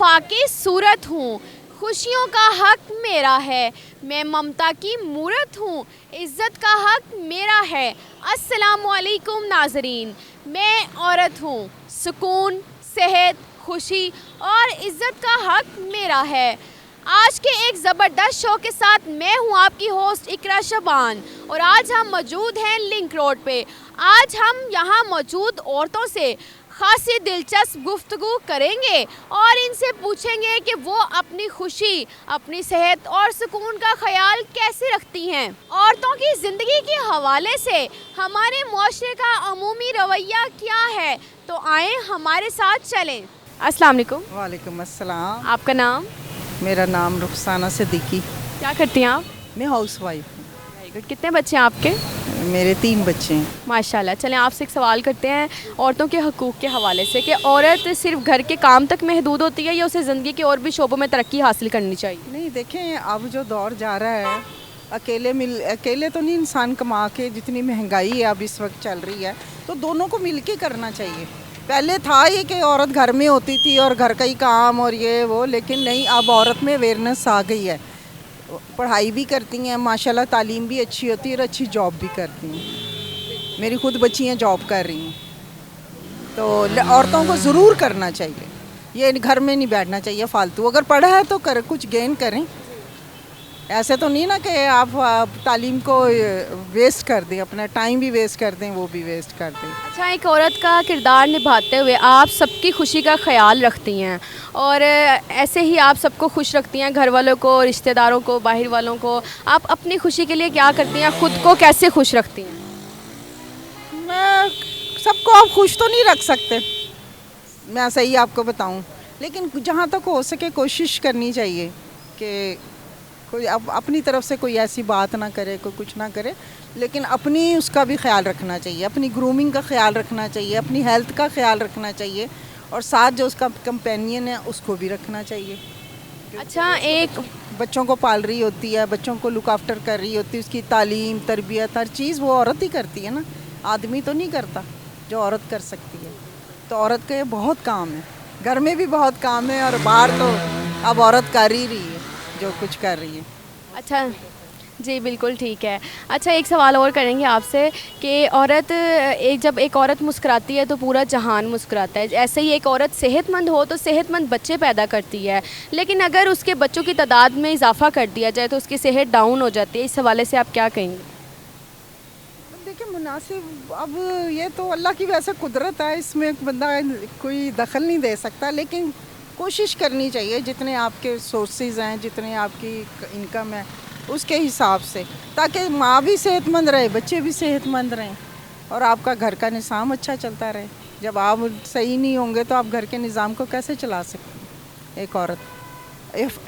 वफा की सूरत हूँ, खुशियों का हक मेरा है, मैं ममता की मूरत हूँ, इज़्ज़त का हक मेरा है। अस्सलामु अलैकुम नाज़रीन, मैं औरत हूँ, सुकून, सेहत, खुशी और इज़्ज़त का हक मेरा है। आज के एक ज़बरदस्त शो के साथ मैं हूँ आपकी होस्ट इकरा शबान और आज हम मौजूद हैं लिंक रोड पे। आज हम यहाँ मौजूद औरतों से खासी दिलचस्प गुफ्तगू करेंगे और इनसे पूछेंगे कि वो अपनी खुशी, अपनी सेहत और सुकून का ख्याल कैसे रखती हैं। औरतों की ज़िंदगी के हवाले से हमारे मुआशरे का अमूमी रवैया क्या है, तो आएँ हमारे साथ चलें। अस्सलाम वालेकुम। वालेकुम अस्सलाम। आपका नाम? मेरा नाम रुखसाना सिद्दीकी। क्या करती हैं आप? मैं हाउस वाइफ वेरी गुड। कितने बच्चे हैं आपके? हूँ। मेरे 3 बच्चे हैं। माशाल्लाह। चलें आपसे एक सवाल करते हैं औरतों के हकूक़ के हवाले से कि औरत सिर्फ घर के काम तक महदूद होती है या उसे ज़िंदगी के और भी शोबों में तरक्की हासिल करनी चाहिए? नहीं देखें, अब जो दौर जा रहा है, अकेले तो नहीं इंसान कमा के, जितनी महंगाई है अब इस वक्त चल रही है, तो दोनों को मिल के करना चाहिए। पहले था ये कि औरत घर में होती थी और घर का ही काम और ये वो, लेकिन नहीं, अब औरत में अवेयरनेस आ गई है। पढ़ाई भी करती हैं माशाल्लाह, तालीम भी अच्छी होती है और अच्छी जॉब भी करती हैं। मेरी खुद बच्चियाँ जॉब कर रही हैं। तो औरतों को ज़रूर करना चाहिए, ये घर में नहीं बैठना चाहिए फालतू। अगर पढ़ा है तो कुछ गेन करें। ऐसे तो नहीं ना कि आप तालीम को वेस्ट कर दें, अपना टाइम भी वेस्ट कर दें, वो भी वेस्ट कर दें। अच्छा, एक औरत का किरदार निभाते हुए आप सबकी खुशी का ख्याल रखती हैं और ऐसे ही आप सबको खुश रखती हैं, घर वालों को, रिश्तेदारों को, बाहर वालों को। आप अपनी खुशी के लिए क्या करती हैं, ख़ुद को कैसे खुश रखती हैं? मैं सबको आप खुश तो नहीं रख सकते, मैं सही आपको बताऊं, लेकिन जहाँ तक हो सके कोशिश करनी चाहिए कि कोई अपनी तरफ से कोई ऐसी बात ना करे, कोई कुछ ना करे, लेकिन अपनी उसका भी ख्याल रखना चाहिए, अपनी ग्रूमिंग का ख्याल रखना चाहिए, अपनी हेल्थ का ख्याल रखना चाहिए और साथ जो उसका कंपेनियन है उसको भी रखना चाहिए। अच्छा, एक बच्चों को पाल रही होती है, बच्चों को लुक आफ्टर कर रही होती है, उसकी तालीम, तरबियत, हर चीज़ वो औरत ही करती है ना, आदमी तो नहीं करता जो औरत कर सकती है। तो औरत का ये बहुत काम है, घर में भी बहुत काम है और बाहर तो अब औरत कर ही रही है जो कुछ कर रही है। अच्छा जी, बिल्कुल ठीक है। अच्छा, एक सवाल और करेंगे आपसे कि जब एक औरत मुस्कुराती है तो पूरा जहान मुस्कुराता है। ऐसे ही एक औरत सेहतमंद हो तो सेहतमंद बच्चे पैदा करती है, लेकिन अगर उसके बच्चों की तादाद में इजाफा कर दिया जाए तो उसकी सेहत डाउन हो जाती है। इस हवाले से आप क्या कहेंगे? देखिए, मुनासिब, अब ये तो अल्लाह की वैसे कुदरत है, इसमें बंदा कोई दखल नहीं दे सकता, लेकिन कोशिश करनी चाहिए जितने आपके सोर्सेज हैं, जितने आपकी इनकम है, उसके हिसाब से, ताकि माँ भी सेहतमंद रहे, बच्चे भी सेहतमंद रहें और आपका घर का निज़ाम अच्छा चलता रहे। जब आप सही नहीं होंगे तो आप घर के निज़ाम को कैसे चला सकते हैं? एक औरत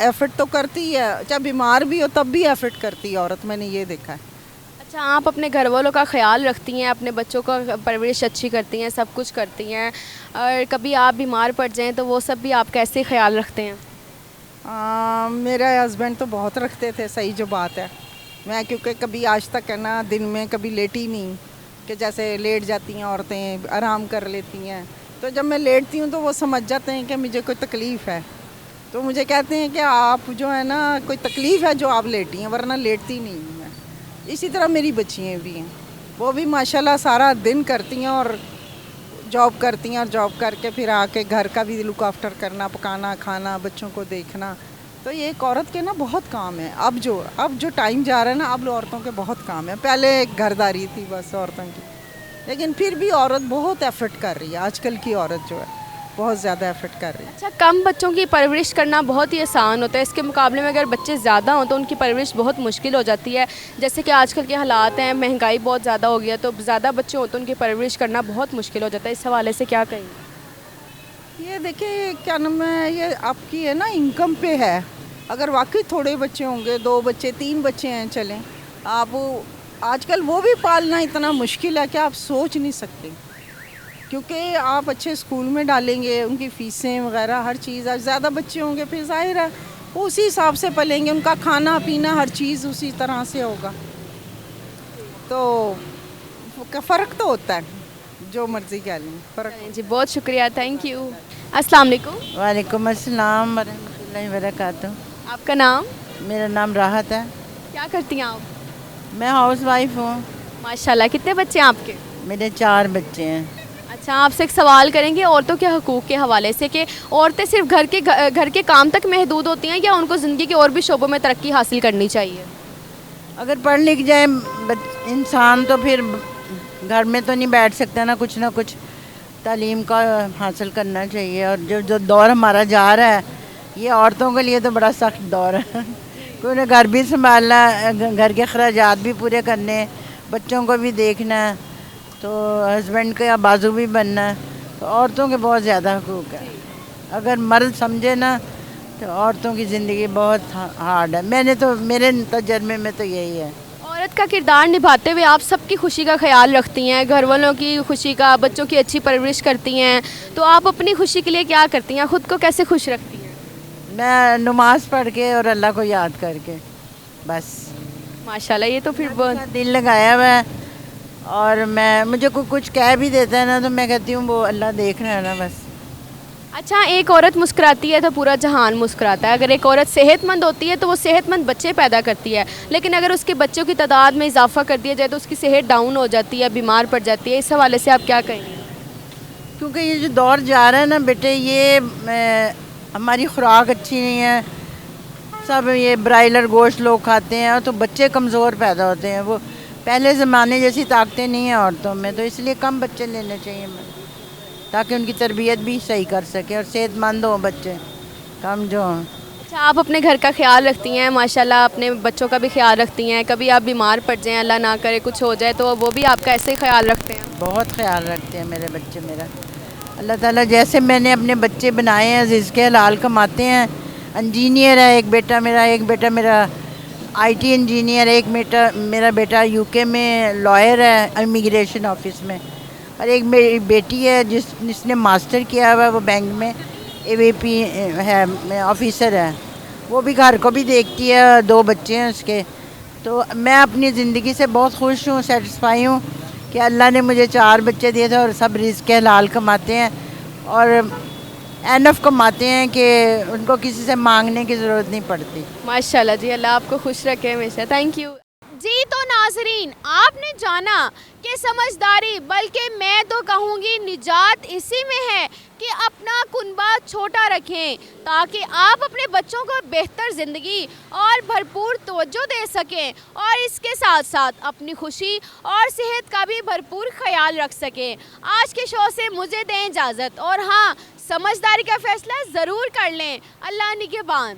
एफ़र्ट तो करती है, जब बीमार भी हो तब भी एफ़र्ट करती है औरत, मैंने ये देखा है। अच्छा, आप अपने घर वालों का ख्याल रखती हैं, अपने बच्चों का परवरिश अच्छी करती हैं, सब कुछ करती हैं, और कभी आप बीमार पड़ जाएं तो वो सब भी आप कैसे ख्याल रखते हैं? मेरे हस्बैंड तो बहुत रखते थे, सही जो बात है। मैं क्योंकि कभी आज तक है ना, दिन में कभी लेटी नहीं, कि जैसे लेट जाती हैं औरतें, आराम कर लेती हैं, तो जब मैं लेटती हूँ तो वो समझ जाते हैं कि मुझे कोई तकलीफ़ है, तो मुझे कहते हैं कि आप जो है ना, कोई तकलीफ़ है जो आप लेटी हैं, वरना लेटती नहीं हूँ मैं। इसी तरह मेरी बच्चियाँ भी हैं, वो भी माशाल्लाह सारा दिन करती हैं और जॉब करती हैं, और जॉब करके फिर आके घर का भी लुक आफ्टर करना, पकाना, खाना, बच्चों को देखना। तो ये एक औरत के ना बहुत काम है। अब जो टाइम जा रहा है ना, अब औरतों के बहुत काम है। पहले एक घरदारी थी बस औरतों की, लेकिन फिर भी औरत बहुत एफर्ट कर रही है। आजकल की औरत जो है बहुत ज़्यादा एफर्ट कर रही है। अच्छा, कम बच्चों की परवरिश करना बहुत ही आसान होता है, इसके मुकाबले में अगर बच्चे ज़्यादा हों तो उनकी परवरिश बहुत मुश्किल हो जाती है। जैसे कि आजकल के हालात हैं, महंगाई बहुत ज़्यादा हो गई है, तो ज़्यादा बच्चे हों तो उनकी परवरिश करना बहुत मुश्किल हो जाता है। इस हवाले से क्या कहेंगे? ये देखिए, क्या नाम है, ये आपकी है ना इनकम पे है। अगर वाकई थोड़े बच्चे होंगे, 2 बच्चे, 3 बच्चे हैं, चलें, आप आजकल वो भी पालना इतना मुश्किल है कि आप सोच नहीं सकते, क्योंकि आप अच्छे स्कूल में डालेंगे, उनकी फ़ीसें वगैरह हर चीज़, ज़्यादा बच्चे होंगे फिर ज़ाहिर है वो उसी हिसाब से पलेंगे, उनका खाना पीना हर चीज़ उसी तरह से होगा। तो फ़र्क तो होता है, जो मर्ज़ी कह लें, फ़र्क। जी, बहुत शुक्रिया, थैंक यू। अस्सलाम वालेकुम। वालेकुम अस्सलाम वरहमतुल्लाहि वबरकातुहू। आपका नाम? मेरा नाम राहत है। क्या करती हैं आप? मैं हाउस वाइफ हूँ। माशाल्लाह, कितने बच्चे हैं आपके? मेरे 4 बच्चे हैं। अच्छा, आपसे एक सवाल करेंगे औरतों के हकूक़ के हवाले से कि औरतें सिर्फ घर के काम तक महदूद होती हैं या उनको ज़िंदगी के और भी शोबों में तरक्की हासिल करनी चाहिए? अगर पढ़ लिख जाए इंसान तो फिर घर में तो नहीं बैठ सकता ना कुछ तालीम का हासिल करना चाहिए। और जो दौर हमारा जा रहा है ये औरतों के लिए तो बड़ा सख्त दौर है। क्योंकि घर भी संभालना, घर के अखराजात भी पूरे करने, बच्चों को भी देखना, तो हस्बैंड का बाजू भी बनना, तो औरतों के बहुत ज़्यादा हकूक़ है। अगर मर्द समझे ना तो औरतों की ज़िंदगी बहुत हार्ड है। मेरे तजर्बे में तो यही है। औरत का किरदार निभाते हुए आप सबकी खुशी का ख्याल रखती हैं, घर वालों की खुशी का, बच्चों की अच्छी परवरिश करती हैं, तो आप अपनी खुशी के लिए क्या करती हैं? ख़ुद को कैसे खुश रखती हैं? मैं नमाज़ पढ़ के और अल्लाह को याद करके, बस। माशाल्लाह, ये तो फिर बहुत दिल लगाया हुआ है। और मुझे कुछ कह भी देता है ना तो मैं कहती हूँ वो अल्लाह देख रहा है ना, बस। अच्छा, एक औरत मुस्कुराती है तो पूरा जहान मुस्कुराता है। अगर एक औरत सेहतमंद होती है तो वो सेहतमंद बच्चे पैदा करती है, लेकिन अगर उसके बच्चों की तादाद में इजाफा कर दिया जाए तो उसकी सेहत डाउन हो जाती है, बीमार पड़ जाती है। इस हवाले से आप क्या कहेंगे? क्योंकि ये जो दौर जा रहा है ना बेटे, ये हमारी खुराक अच्छी नहीं है। सब ये ब्रायलर गोश्त लोग खाते हैं और तो बच्चे कमज़ोर पैदा होते हैं। वो पहले ज़माने जैसी ताकतें नहीं हैं औरतों में, तो इसलिए कम बच्चे लेने चाहिए ताकि उनकी तरबियत भी सही कर सके और सेहतमंद हों बच्चे, कम जो हों। अच्छा, आप अपने घर का ख्याल रखती हैं माशाल्लाह, अपने बच्चों का भी ख्याल रखती हैं। कभी आप बीमार पड़ जाएं, अल्लाह ना करे कुछ हो जाए, तो वो भी आपका ऐसे ही ख्याल रखते हैं? बहुत ख्याल रखते हैं मेरे बच्चे मेरा। अल्लाह ताला जैसे मैंने अपने बच्चे बनाए हैं, रिज़्क़ हलाल कमाते हैं। इंजीनियर है एक बेटा मेरा IT इंजीनियर, मेरा बेटा UK में लॉयर है इमिग्रेशन ऑफिस में, और एक मेरी बेटी है जिसने मास्टर किया हुआ है, वो बैंक में AVP है, ऑफिसर है। वो भी घर को भी देखती है, 2 बच्चे हैं उसके। तो मैं अपनी ज़िंदगी से बहुत खुश हूँ, सेटिस्फाई हूँ कि अल्लाह ने मुझे 4 बच्चे दिए थे और सब रिज़्क़ हलाल कमाते हैं और एनफ कमाते हैं कि उनको किसी से मांगने की ज़रूरत नहीं पड़ती। माशाल्लाह जी, अल्लाह आपको खुश रखे हमेशा। थैंक यू जी। तो नाज़रीन, आपने जाना कि समझदारी, बल्कि मैं तो कहूँगी निजात इसी में है कि अपना कुनबा छोटा रखें ताकि आप अपने बच्चों को बेहतर ज़िंदगी और भरपूर तवज्जो दे सकें, और इसके साथ साथ अपनी खुशी और सेहत का भी भरपूर ख्याल रख सकें। आज के शो से मुझे दें इजाज़त, और हाँ, समझदारी का फ़ैसला ज़रूर कर लें। अल्लाह निगहबान।